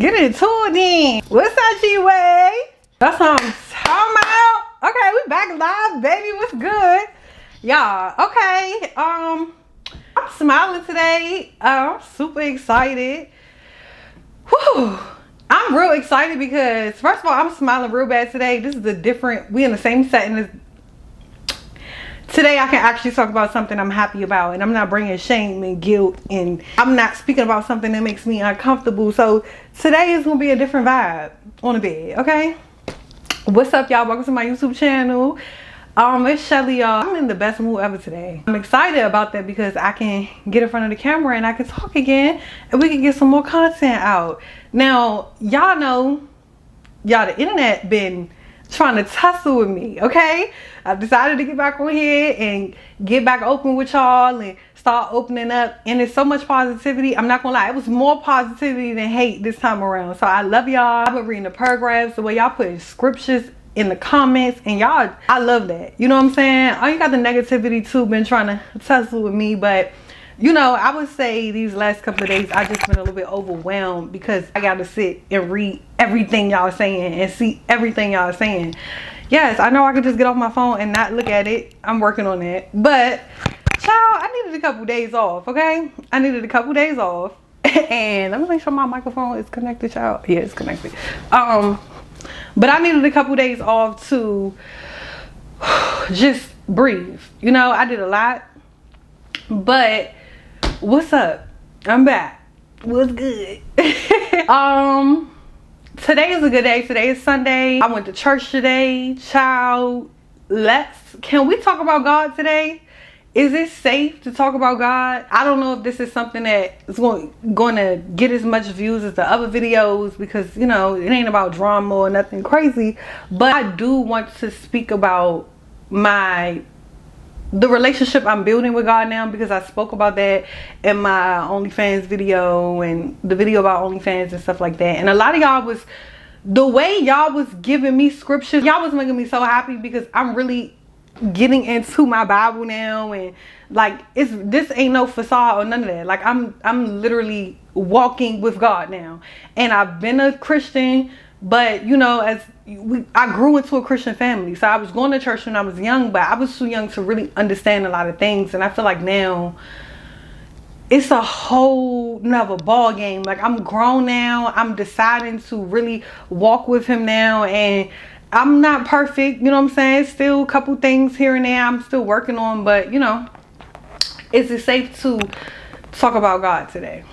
Get into it then. What's up, G-Way? That's what I'm talking about. Okay, we back live, baby. What's good? Y'all, okay. I'm smiling today. I'm super excited. Whew. I'm real excited because, first of all, I'm smiling real bad today. This is a different, we in the same setting as today. I can actually talk about something I'm happy about, and I'm not bringing shame and guilt, and I'm not speaking about something that makes me uncomfortable. So today is gonna be a different vibe on the bed. Okay, what's up, y'all? Welcome to my YouTube channel. It's Shelly, y'all. I'm in the best mood ever today. I'm excited about that because I can get in front of the camera and I can talk again, and we can get some more content out. Now, y'all know, the internet been trying to tussle with me, okay? I decided to get back on here and get back open with y'all and start opening up, and it's so much positivity. I'm not gonna lie, it was more positivity than hate this time around. So I love y'all. I've been reading the paragraphs, the way y'all put scriptures in the comments, and y'all, I love that. You know what I'm saying? Oh, you got the negativity too been trying to tussle with me, but you know, I would say these last couple of days I just been a little bit overwhelmed because I got to sit and read everything y'all saying and see everything y'all saying. Yes, I know I could just get off my phone and not look at it. I'm working on that. But child, I needed a couple days off, okay? I needed a couple days off. And let me make sure my microphone is connected, child. Yeah, it's connected. But I needed a couple days off to just breathe. You know, I did a lot. But what's up? I'm back. What's good? Today is a good day. Today is Sunday. I went to church today. Child, can we talk about God today? Is it safe to talk about God? I don't know if this is something that is going to get as much views as the other videos because, you know, it ain't about drama or nothing crazy. But I do want to speak about the relationship I'm building with God now, because I spoke about that in my OnlyFans video and the video about OnlyFans and stuff like that. And a lot of y'all the way y'all was giving me scriptures, y'all was making me so happy because I'm really getting into my Bible now, and like this ain't no facade or none of that. Like I'm literally walking with God now, and I've been a Christian, but you know, I grew into a Christian family, so I was going to church when I was young, but I was too young to really understand a lot of things. And I feel like now it's a whole nother ball game. Like I'm grown now, I'm deciding to really walk with him now, and I'm not perfect, you know what I'm saying? Still a couple things here and there I'm still working on, but you know, is it safe to talk about God today?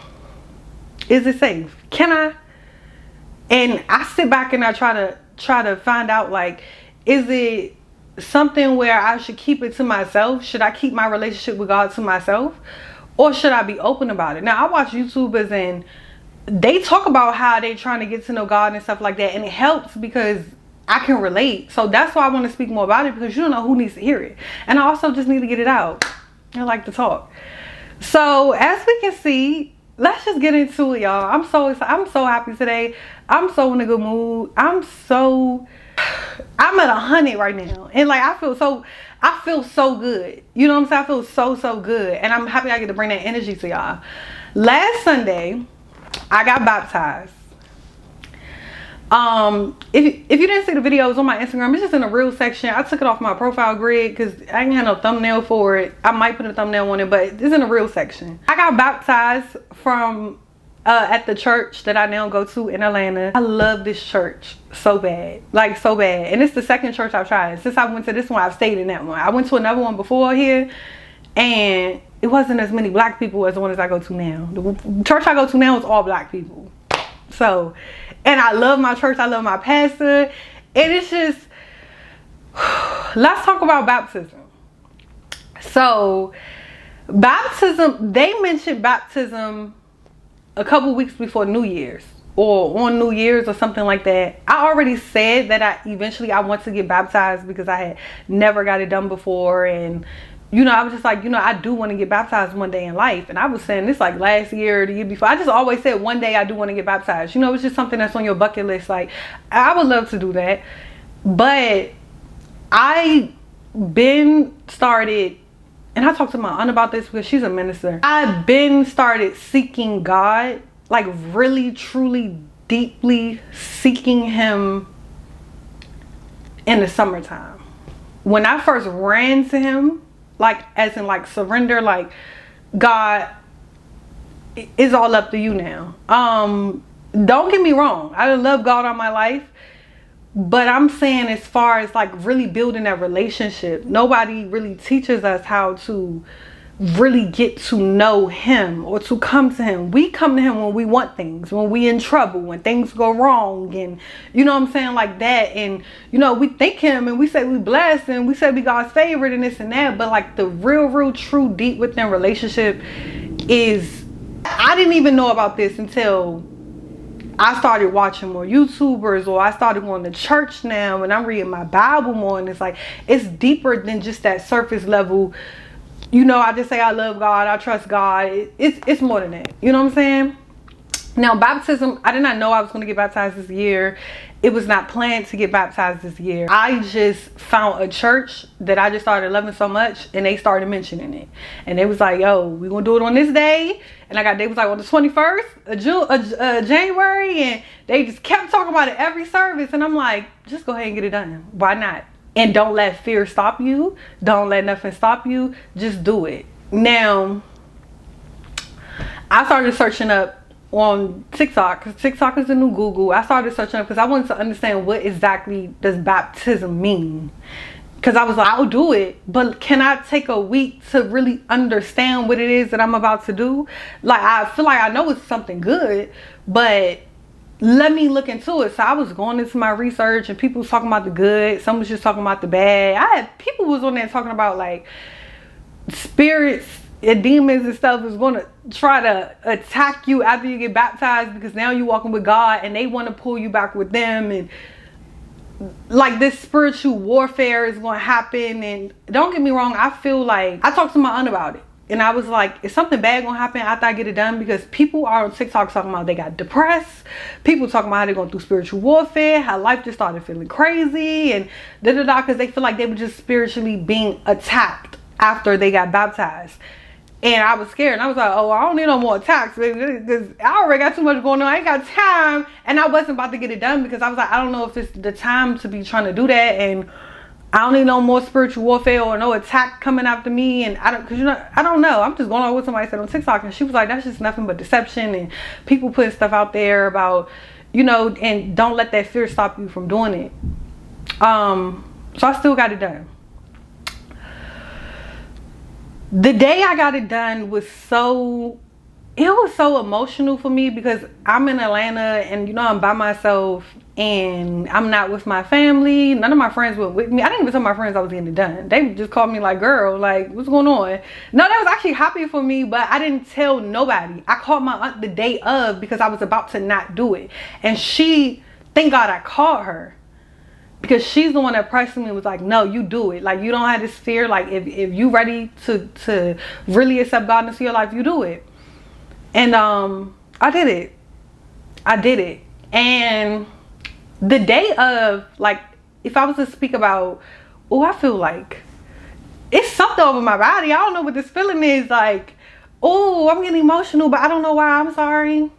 Is it safe? Can I? And I sit back and I try to find out, like, is it something where I should keep it to myself? Should I keep my relationship with God to myself? Or should I be open about it? Now, I watch YouTubers and they talk about how they're trying to get to know God and stuff like that, and it helps because I can relate. So that's why I want to speak more about it, because you don't know who needs to hear it. And I also just need to get it out. I like to talk. So as we can see, let's just get into it, y'all. I'm so excited. I'm so happy today. I'm so in a good mood. I'm at 100 right now, and like I feel so good. You know what I'm saying? I feel so good, and I'm happy I get to bring that energy to y'all. Last Sunday, I got baptized. If you didn't see the video, it was on my Instagram. It's just in the reel section. I took it off my profile grid because I didn't have no thumbnail for it. I might put a thumbnail on it, but it's in the reel section. I got baptized from at the church that I now go to in Atlanta. I love this church so bad, like so bad. And it's the second church I've tried. Since I went to this one, I've stayed in that one. I went to another one before here, and it wasn't as many black people as the one I go to now. The church I go to now is all black people. So, and I love my church. I love my pastor. And it's just, let's talk about baptism. So, baptism, they mentioned baptism a couple weeks before New Year's, or on New Year's or something like that. I already said that I want to get baptized because I had never got it done before. And you know, I was just like, you know, I do want to get baptized one day in life. And I was saying this like last year or the year before. I just always said one day I do want to get baptized. You know, it's just something that's on your bucket list. Like, I would love to do that. But I been started, and I talked to my aunt about this because she's a minister. I've been started seeking God, like really, truly deeply seeking him in the summertime. When I first ran to him, like as in like surrender, like, God, it's all up to you now. Don't get me wrong, I love God all my life, but I'm saying as far as like really building that relationship, nobody really teaches us how to really get to know him or to come to him. We come to him when we want things, when we in trouble, when things go wrong, and you know what I'm saying, like that. And you know, we thank him and we say we blessed and we say we God's favorite and this and that, but like the real true deep within relationship is, I didn't even know about this until I started watching more YouTubers, or I started going to church now and I'm reading my Bible more, and it's like it's deeper than just that surface level. You know, I just say I love God, I trust God. It's more than that. You know what I'm saying? Now, baptism, I did not know I was going to get baptized this year. It was not planned to get baptized this year. I just found a church that I just started loving so much, and they started mentioning it. And they was like, yo, we're going to do it on this day. And they was like on the 21st of January, and they just kept talking about it every service. And I'm like, just go ahead and get it done. Why not? And don't let fear stop you. Don't let nothing stop you. Just do it. Now, I started searching up on TikTok, because TikTok is the new Google. I started searching up because I wanted to understand what exactly does baptism mean. Because I was like, I'll do it, but can I take a week to really understand what it is that I'm about to do? Like, I feel like I know it's something good, but let me look into it. So I was going into my research, and people was talking about the good, some was just talking about the bad. People was on there talking about like spirits and demons and stuff is going to try to attack you after you get baptized, because now you're walking with God and they want to pull you back with them, and like this spiritual warfare is going to happen. And don't get me wrong, I feel like I talked to my aunt about it, and I was like, is something bad gonna happen after I get it done? Because people are on TikTok talking about they got depressed. People talking about how they're going through spiritual warfare, how life just started feeling crazy, and because they feel like they were just spiritually being attacked after they got baptized. And I was scared, and I was like, oh, I don't need no more attacks, baby. I already got too much going on. I ain't got time. And I wasn't about to get it done, because I was like, I don't know if it's the time to be trying to do that. And I don't need no more spiritual warfare or no attack coming after me. And I don't know. I'm just going on what somebody said on TikTok, and she was like, that's just nothing but deception and people putting stuff out there about, you know, and don't let that fear stop you from doing it. So I still got it done. The day I got it done was so emotional for me, because I'm in Atlanta and, you know, I'm by myself and I'm not with my family. None of my friends were with me. I didn't even tell my friends I was getting it done. They just called me like, girl, like, what's going on? No, that was actually happy for me, but I didn't tell nobody. I called my aunt the day of, because I was about to not do it. And thank God I called her, because she's the one that pressed me, was like, no, you do it. Like, you don't have this fear. Like, if you ready to really accept God into your life, you do it. And I did it. And the day of, like, if I was to speak about, oh, I feel like it's something over my body. I don't know what this feeling is. Like, oh, I'm getting emotional, but I don't know why. I'm sorry.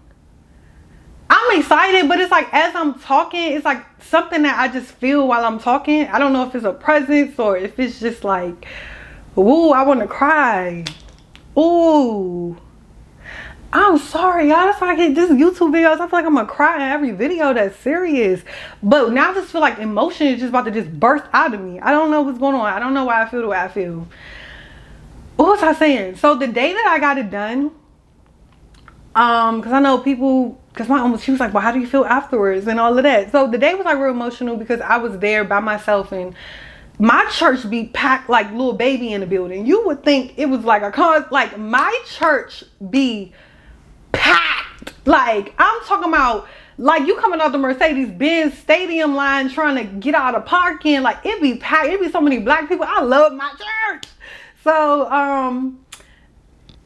I'm excited, but it's like, as I'm talking, it's like something that I just feel while I'm talking. I don't know if it's a presence or if it's just like, ooh, I want to cry. Ooh, I'm sorry, y'all. That's why I get this YouTube videos. I feel like I'm gonna cry in every video that's serious. But now I just feel like emotion is just about to just burst out of me. I don't know what's going on. I don't know why I feel the way I feel. What was I saying? So the day that I got it done, because I know people, because my aunt, she was like, well, how do you feel afterwards and all of that. So the day was like real emotional, because I was there by myself, and my church be packed like little baby in the building. You would think it was like like my church be packed. Like, I'm talking about, like, you coming out the Mercedes-Benz stadium line trying to get out of parking. Like, it be packed. It be so many black people. I love my church. So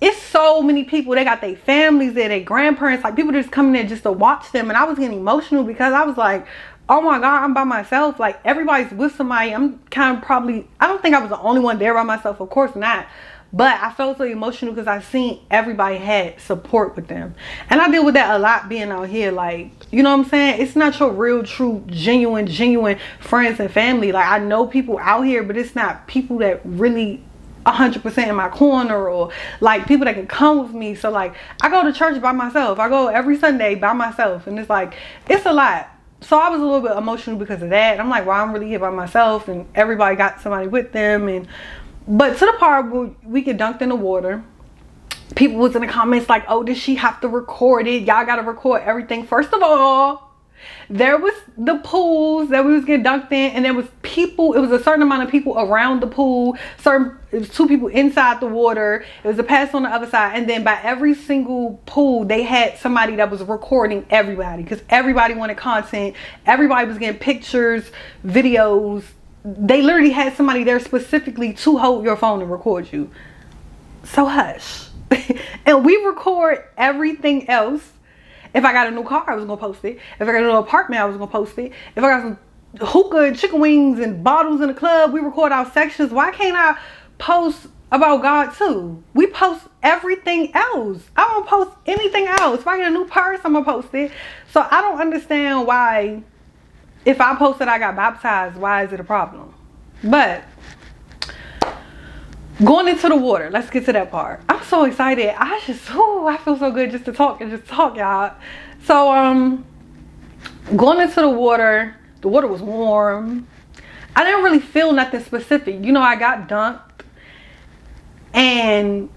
it's so many people. They got their families there, their grandparents, like people just coming there just to watch them. And I was getting emotional, because I was like, oh my God, I'm by myself. Like, everybody's with somebody. I'm kind of probably, I don't think I was the only one there by myself, of course not, but I felt so emotional because I seen everybody had support with them. And I deal with that a lot being out here. Like, you know what I'm saying? It's not your real, true, genuine friends and family. Like, I know people out here, but it's not people that really 100% in my corner, or like people that can come with me. So like, I go to church by myself. I go every Sunday by myself, and it's like, it's a lot. So I was a little bit emotional because of that. I'm like, well, I'm really here by myself, and everybody got somebody with them. But to the part where we get dunked in the water, people was in the comments like, oh, does she have to record it? Y'all gotta record everything. First of all, there was the pools that we was getting dunked in, and there was people. It was a certain amount of people around the pool. It was 2 people inside the water. It was a pass on the other side, and then by every single pool they had somebody that was recording everybody, because everybody wanted content. Everybody was getting pictures, videos. They literally had somebody there specifically to hold your phone and record you. So hush. And we record everything else. If I got a new car, I was gonna post it. If I got a new apartment, I was gonna post it. If I got some hookah and chicken wings and bottles in the club, we record our sections. Why can't I post about God too? We post everything else. I don't post anything else. If I get a new purse, I'm gonna post it. So I don't understand why, if I post that I got baptized, why is it a problem? But going into the water, let's get to that part. I'm so excited. I feel so good just to talk, y'all. So going into the water was warm. I didn't really feel nothing specific. You know, I got dunked, and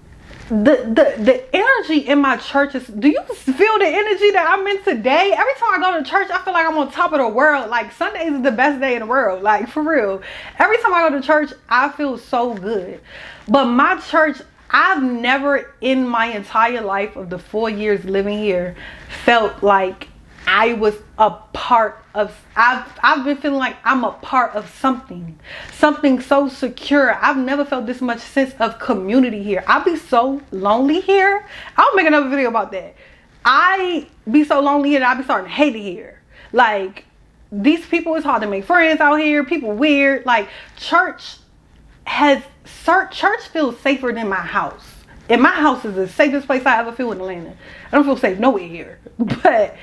the energy in my church is, do you feel the energy that I'm in today? Every time I go to church, I feel like I'm on top of the world. Like, Sundays is the best day in the world, like, for real. Every time I go to church, I feel so good. But my church, I've never in my entire life of the 4 years living here felt like I was a part of, I've been feeling like I'm a part of something so secure. I've never felt this much sense of community here. I be so lonely here. I'll make another video about that. I be so lonely here that I be starting to hate it here. Like, these people, it's hard to make friends out here. People weird. Like, church feels safer than my house. And my house is the safest place I ever feel in Atlanta. I don't feel safe nowhere here. But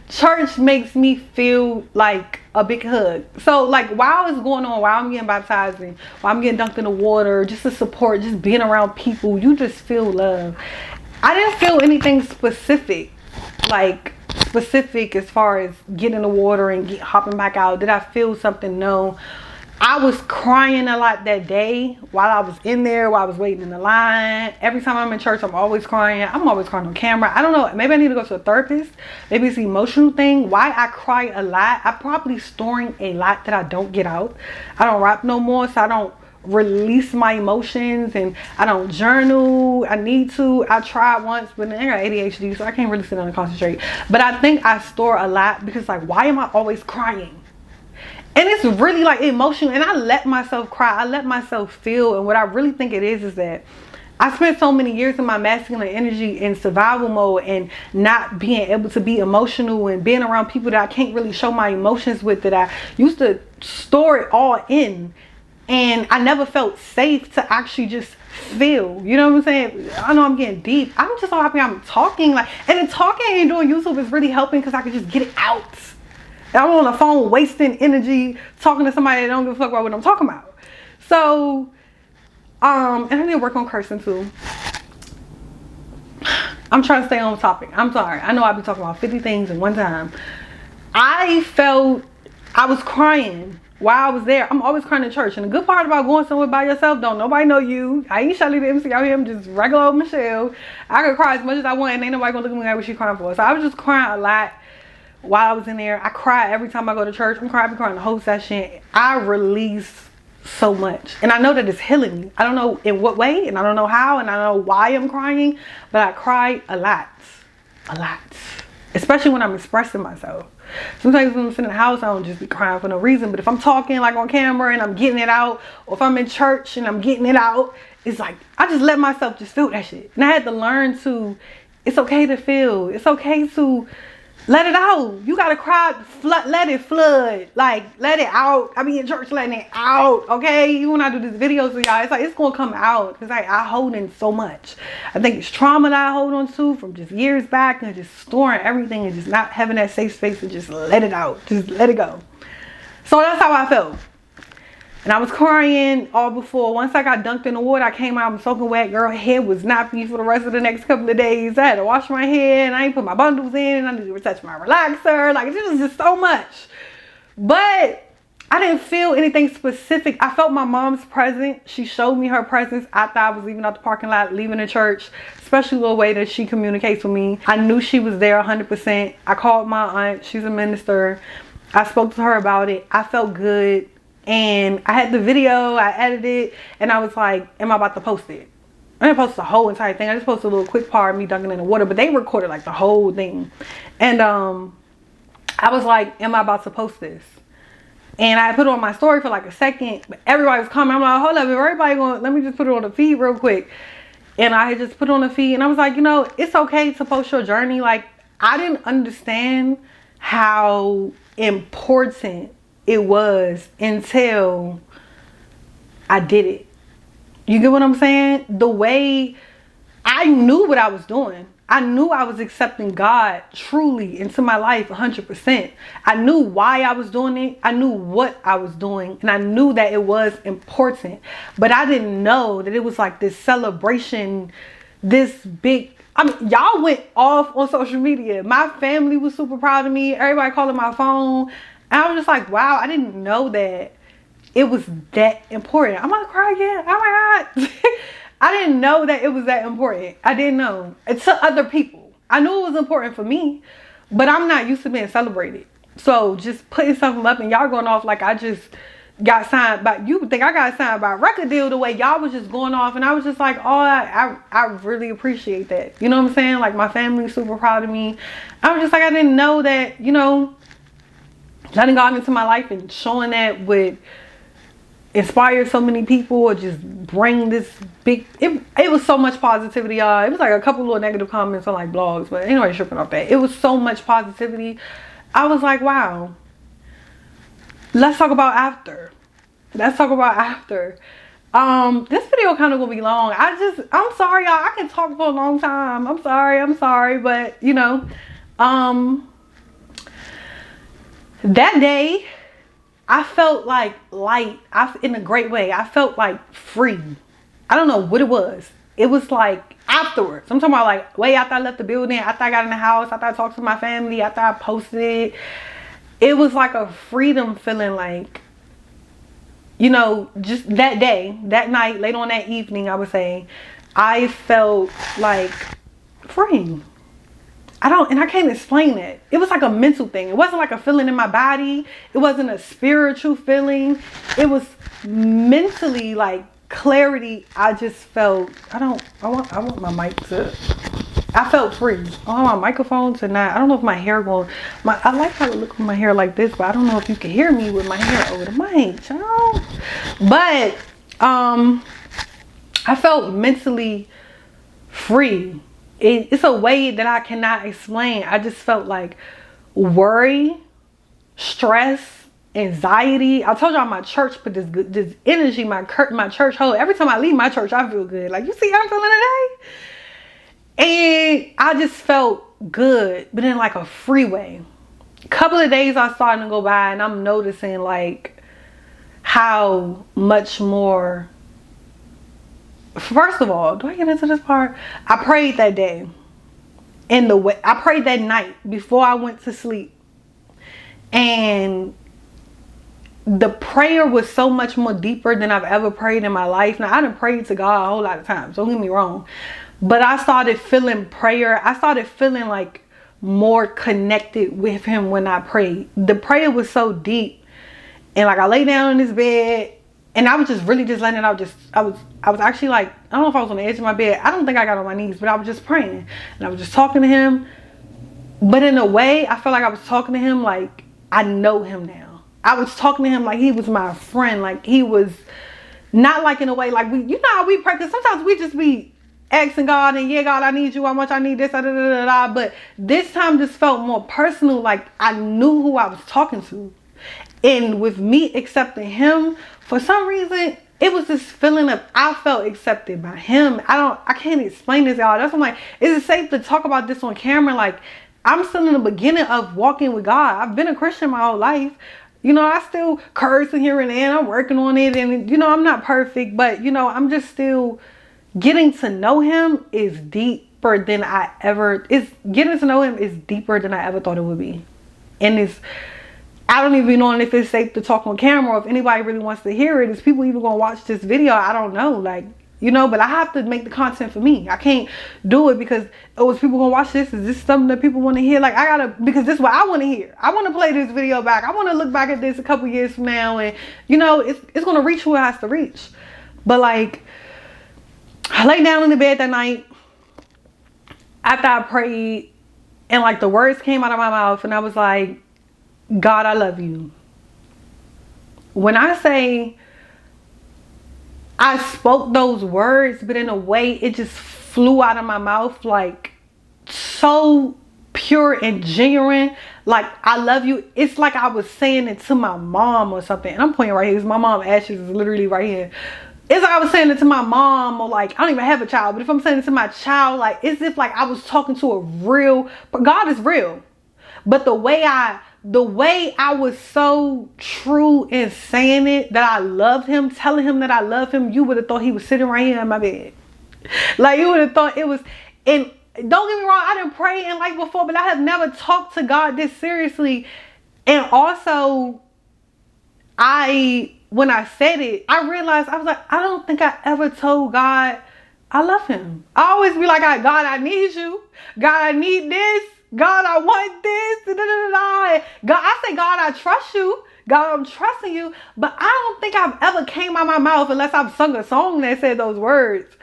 church makes me feel like a big hug. So like, while it's going on, while I'm getting baptized and while I'm getting dunked in the water, just to support, just being around people, you just feel love. I didn't feel anything specific as far as getting in the water and hopping back out. Did I feel something? No. I was crying a lot that day while I was in there, while I was waiting in the line. Every time I'm in church, I'm always crying. I'm always crying on camera. I don't know. Maybe I need to go to a therapist. Maybe it's an emotional thing. Why I cry a lot. I'm probably storing a lot that I don't get out. I don't rap no more, so I don't release my emotions, and I don't journal. I need to. I tried once, but I got ADHD, so I can't really sit down and concentrate. But I think I store a lot because, like, why am I always crying? And it's really like emotional, and I let myself cry. I let myself feel. And what I really think it is that I spent so many years in my masculine energy in survival mode and not being able to be emotional and being around people that I can't really show my emotions with, that I used to store it all in. And I never felt safe to actually just feel. You know what I'm saying? I know I'm getting deep. I'm just so happy I'm talking. Like, and then talking and doing YouTube is really helping because I can just get it out. I'm on the phone wasting energy talking to somebody that don't give a fuck about what I'm talking about. So, and I need to work on cursing too. I'm trying to stay on topic. I'm sorry. I know I be talking about 50 things in one time. I was crying while I was there. I'm always crying in church. And the good part about going somewhere by yourself, don't nobody know you. I ain't Chelly the MC out here. I'm just regular old Michelle. I could cry as much as I want, and ain't nobody gonna look at me like what she crying for. So I was just crying a lot while I was in there. I cry every time I go to church. I'm crying the whole session. I release so much, and I know that it's healing me. I don't know in what way, and I don't know how, and I don't know why I'm crying, but I cry a lot, especially when I'm expressing myself. Sometimes when I'm sitting in the house, I don't just be crying for no reason, but if I'm talking like on camera and I'm getting it out, or if I'm in church and I'm getting it out, it's like I just let myself just feel that shit. And I had to learn to, it's okay to feel. It's okay to Let it out. You gotta cry, let it flood. Like, let it out. I be in church letting it out, okay? Even when I do these videos with y'all, it's like, it's gonna come out. It's like, I hold in so much. I think it's trauma that I hold on to from just years back, and just storing everything and just not having that safe space to just let it out. Just let it go. So that's how I felt. And I was crying all before. Once I got dunked in the water, I came out, I'm soaking wet. Girl, head was nappy for the rest of the next couple of days. I had to wash my hair, and I ain't put my bundles in. I needed to touch my relaxer. Like, it was just so much. But I didn't feel anything specific. I felt my mom's presence. She showed me her presence after I was leaving out the parking lot, leaving the church. Especially the way that she communicates with me. I knew she was there 100%. I called my aunt. She's a minister. I spoke to her about it. I felt good. And I had the video, I edited it, and I was like, am I about to post it? I didn't post the whole entire thing. I just posted a little quick part of me dunking in the water, but they recorded like the whole thing. And I was like, am I about to post this? And I put it on my story for like a second, but everybody was coming. I'm like, hold up, if everybody going, let me just put it on the feed real quick. And I had just put it on the feed, and I was like, you know, it's okay to post your journey. Like, I didn't understand how important it was until I did it. You get what I'm saying? The way I knew what I was doing. I knew I was accepting God truly into my life 100%. I knew why I was doing it. I knew what I was doing. And I knew that it was important. But I didn't know that it was like this celebration, this big... I mean, y'all went off on social media. My family was super proud of me. Everybody calling my phone. And I was just like, wow, I didn't know that it was that important. I'm gonna cry again. Oh my God. I didn't know that it was that important. I didn't know. It's to other people. I knew it was important for me, but I'm not used to being celebrated. So just putting something up and y'all going off like I just got signed by, you think I got signed by a record deal the way y'all was just going off. And I was just like, oh, I really appreciate that. You know what I'm saying? Like, my family's super proud of me. I was just like, I didn't know that, you know, letting God into my life and showing that would inspire so many people or just bring this big, it was so much positivity, y'all. It was like a couple little negative comments on like blogs, but anyway, tripping off that. It was so much positivity. I was like, wow. Let's talk about after. Let's talk about after. This video kind of gonna be long. I'm sorry, y'all. I can talk for a long time. I'm sorry, but you know, that day, I felt like light. In a great way. I felt like free. I don't know what it was. It was like afterwards. I'm talking about like way after I left the building, after I got in the house, after I talked to my family, after I posted it. It was like a freedom feeling, like, you know, just that day, that night, late on that evening, I would say, I felt like free. And I can't explain it. It was like a mental thing. It wasn't like a feeling in my body. It wasn't a spiritual feeling. It was mentally like clarity. I just felt, I want my mic to, I felt free. I want my microphone to not, I don't know if my hair going, I like how it looks with my hair like this, but I don't know if you can hear me with my hair over the mic, child. But, I felt mentally free. It's a way that I cannot explain. I just felt like worry, stress, anxiety. I told y'all my church put this energy, my church hold. Every time I leave my church, I feel good. Like, you see how I'm feeling today? And I just felt good, but in like a free way. A couple of days are starting to go by, and I'm noticing like how much more. First of all, do I get into this part? I prayed that day. I prayed that night before I went to sleep. And the prayer was so much more deeper than I've ever prayed in my life. Now, I done prayed to God a whole lot of times, don't get me wrong. But I started feeling prayer. I started feeling like more connected with him when I prayed. The prayer was so deep. And like, I lay down in this bed, and I was just really just letting it out. I was actually like, I don't know if I was on the edge of my bed. I don't think I got on my knees, but I was just praying. And I was just talking to him. But in a way, I felt like I was talking to him like I know him now. I was talking to him like he was my friend. Like, he was not like in a way like you know how we pray. Because sometimes we just be asking God, and yeah, God, I need you, how much I need this, but this time just felt more personal. Like I knew who I was talking to. And with me accepting him, for some reason, it was this feeling of I felt accepted by him. I can't explain this, y'all. That's why I'm like, is it safe to talk about this on camera? Like, I'm still in the beginning of walking with God. I've been a Christian my whole life. You know, I still curse here and there. I'm working on it. And, you know, I'm not perfect. But, you know, I'm just still getting to know him is deeper than getting to know him is deeper than I ever thought it would be. And I don't even know if it's safe to talk on camera, or if anybody really wants to hear it. Is people even gonna watch this video? I don't know. Like, you know, but I have to make the content for me. I can't do it because, oh, is people gonna watch this? Is this something that people want to hear? Like, because this is what I want to hear. I want to play this video back. I want to look back at this a couple years from now, and, you know, it's gonna reach who it has to reach. But like, I lay down in the bed that night after I prayed, and like the words came out of my mouth, and I was like, God, I love you. When I say I spoke those words, but in a way it just flew out of my mouth like so pure and genuine. Like, I love you. It's like I was saying it to my mom or something. And I'm pointing right here because my mom's ashes is literally right here. It's like I was saying it to my mom, or like, I don't even have a child, but if I'm saying it to my child, like, it's if like I was talking to a real, but God is real. But the way I was so true in saying it, that I love him, telling him that I love him, you would have thought he was sitting right here in my bed. Like, you would have thought it was. And don't get me wrong, I didn't pray in life before, but I have never talked to God this seriously. And also, when I said it, I realized, I was like, I don't think I ever told God I love him. I always be like, God, I need you. God, I need this. God, I want this. God, I say, God, I trust you. God, I'm trusting you. But I don't think I've ever came out my mouth, unless I've sung a song that said those words.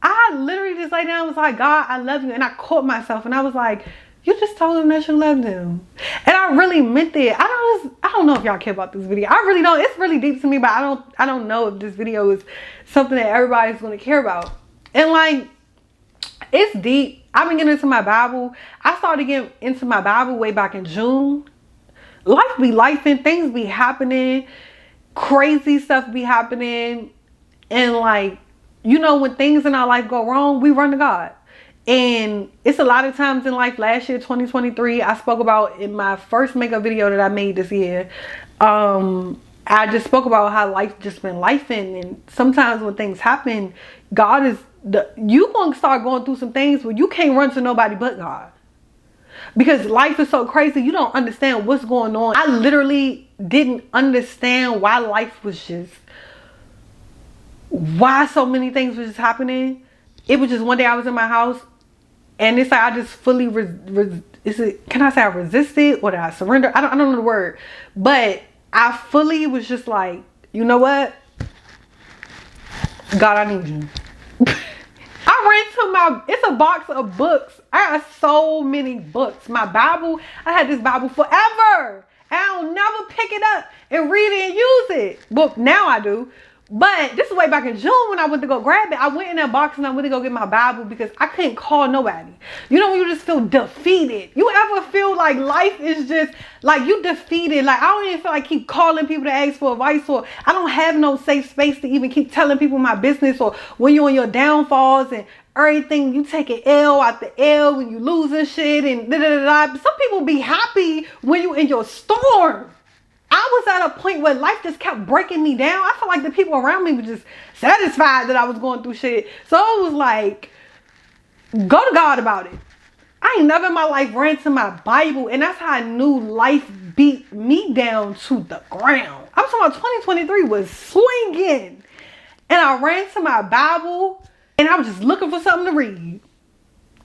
I literally just lay down and was like, God, I love you. And I caught myself and I was like, you just told him that you loved him. And I really meant it. I don't know if y'all care about this video. I really don't. It's really deep to me, but I don't know if this video is something that everybody's going to care about. And like, it's deep. I've been getting into my Bible. I started getting into my Bible way back in June. Life be lifing, things be happening, crazy stuff be happening. And like, you know, when things in our life go wrong, we run to God. And it's a lot of times in life. Last year, 2023, I spoke about in my first makeup video that I made this year. I just spoke about how life just been lifing. And sometimes when things happen, God is you gonna start going through some things where you can't run to nobody but God, because life is so crazy. You don't understand what's going on. I literally didn't understand why life was just, why so many things was just happening. It was just one day I was in my house, and it's like I just fully can I say I resisted, or did I surrender? I don't know the word, but I fully was just like, you know what, God, I need you. I ran to it's a box of books. I got so many books. My Bible, I had this Bible forever. I'll never pick it up and read it and use it. Well, now I do. But this is way back in June when I went to go grab it. I went in that box and I went to go get my Bible because I couldn't call nobody. You know when you just feel defeated? You ever feel like life is just like you defeated? Like, I don't even feel like keep calling people to ask for advice, or I don't have no safe space to even keep telling people my business, or when you're on your downfalls and everything, you take an L out the L when you losing shit and Some people be happy when you in your storm. I was at a point where life just kept breaking me down. I felt like the people around me were just satisfied that I was going through shit. So it was like, go to God about it. I ain't never in my life ran to my Bible, and that's how I knew life beat me down to the ground. I'm talking about 2023 was swinging. And I ran to my Bible, and I was just looking for something to read.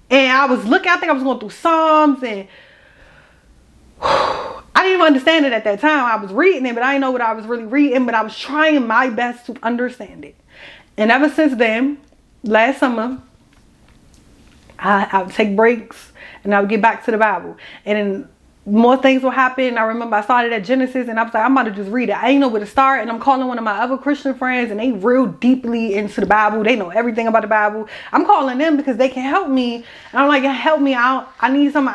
And I think I was going through Psalms, and I didn't even understand it at that time. I was reading it, but I didn't know what I was really reading, but I was trying my best to understand it. And ever since then, last summer, I would take breaks and I would get back to the Bible. And more things will happen. I remember I started at Genesis and I was like, I'm about to just read it. I didn't know where to start, and I'm calling one of my other Christian friends, and they real deeply into the Bible. They know everything about the Bible. I'm calling them because they can help me, and I'm like, help me out. I need something.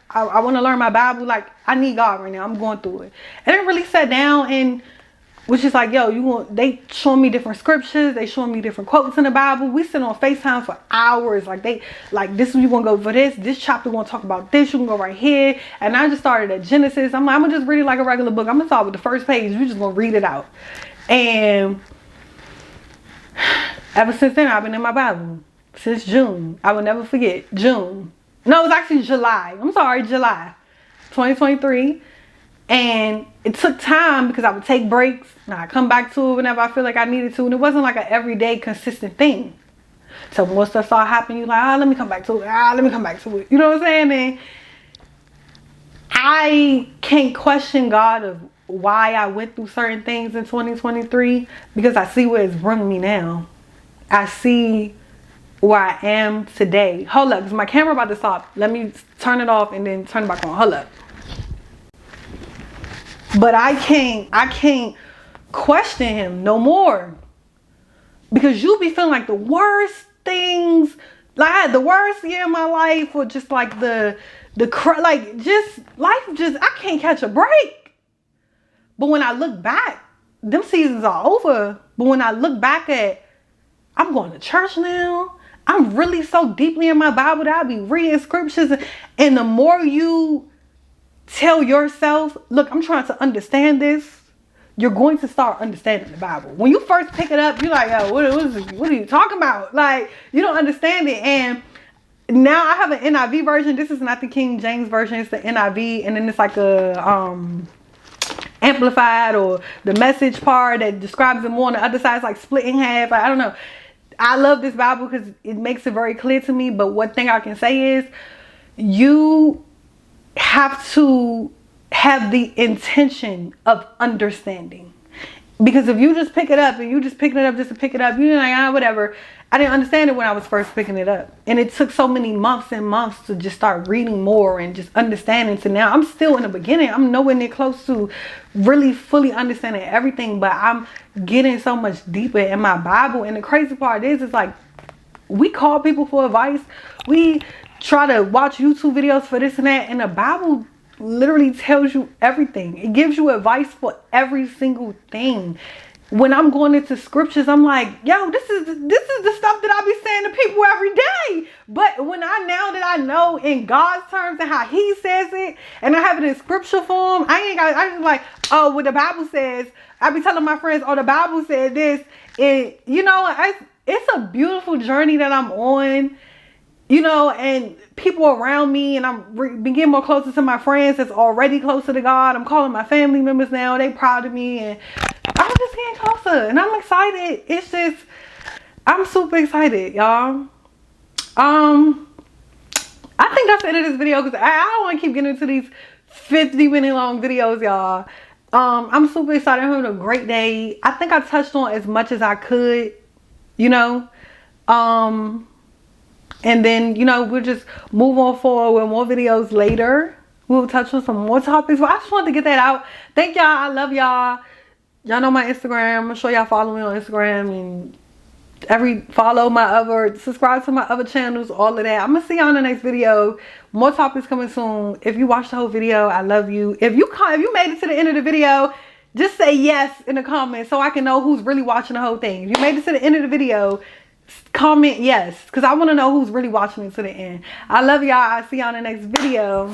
I want to learn my Bible. Like, I need God right now. I'm going through it. And they really sat down and was just like, yo, they showing me different scriptures. They showing me different quotes in the Bible. We sit on FaceTime for hours. Like, this you want to go for this chapter going to talk about this. You can go right here. And I just started at Genesis. I'm like, I'm going to just read it like a regular book. I'm going to start with the first page. We're just going to read it out. And ever since then, I've been in my Bible. Since June. I will never forget. June. No, it was actually July. I'm sorry, July 2023. And it took time because I would take breaks and I'd come back to it whenever I feel like I needed to. And it wasn't like an everyday consistent thing. So more stuff started happening, you're like, let me come back to it. Let me come back to it. You know what I'm saying? And I can't question God of why I went through certain things in 2023 because I see where it's bringing me now. I see where I am today. Hold up, because my camera about to stop. Let me turn it off and then turn it back on. Hold up. But I can't question him no more. Because you be feeling like the worst things. Like I had the worst year of my life, or just like life I can't catch a break. But when I look back, them seasons are over. But when I look back at, I'm going to church now. I'm really so deeply in my Bible that I be reading scriptures. And the more you tell yourself, look, I'm trying to understand this, you're going to start understanding the Bible. When you first pick it up, you're like, yo, what are you talking about? Like, you don't understand it. And now I have an NIV version. This is not the King James version. It's the NIV. And then it's like a amplified, or the Message part that describes it more. On the other side, it's like split in half. I don't know. I love this Bible because it makes it very clear to me. But one thing I can say is you have to have the intention of understanding. Because if you just pick it up and you just picking it up just to pick it up, you're like, whatever. I didn't understand it when I was first picking it up. And it took so many months and months to just start reading more and just understanding. To now I'm still in the beginning. I'm nowhere near close to really fully understanding everything, but I'm getting so much deeper in my Bible. And the crazy part is, it's like we call people for advice. We try to watch YouTube videos for this and that. And the Bible literally tells you everything. It gives you advice for every single thing. When I'm going into scriptures, I'm like, yo, this is the stuff that I be saying to people every day. But now that I know in God's terms and how he says it, and I have it in scripture form, I just like, oh, what the Bible says. I be telling my friends, oh, the Bible said this. And you know, it's a beautiful journey that I'm on. You know, and people around me, and I'm getting more closer to my friends that's already closer to God. I'm calling my family members now. They proud of me, and I'm just getting closer, and I'm excited. It's just, I'm super excited, y'all. I think that's the end of this video, because I don't want to keep getting into these 50-minute long videos, y'all. I'm super excited. I'm having a great day. I think I touched on as much as I could, you know. And then, you know, we'll just move on forward with more videos later. We'll touch on some more topics. But I just wanted to get that out. Thank y'all. I love y'all. Y'all know my Instagram. I'm going to show y'all follow me on Instagram. And subscribe to my other channels. All of that. I'm going to see y'all in the next video. More topics coming soon. If you watched the whole video, I love you. If you made it to the end of the video, just say yes in the comments so I can know who's really watching the whole thing. If you made it to the end of the video, comment yes, because I want to know who's really watching it to the end. I love y'all. I'll see y'all in the next video.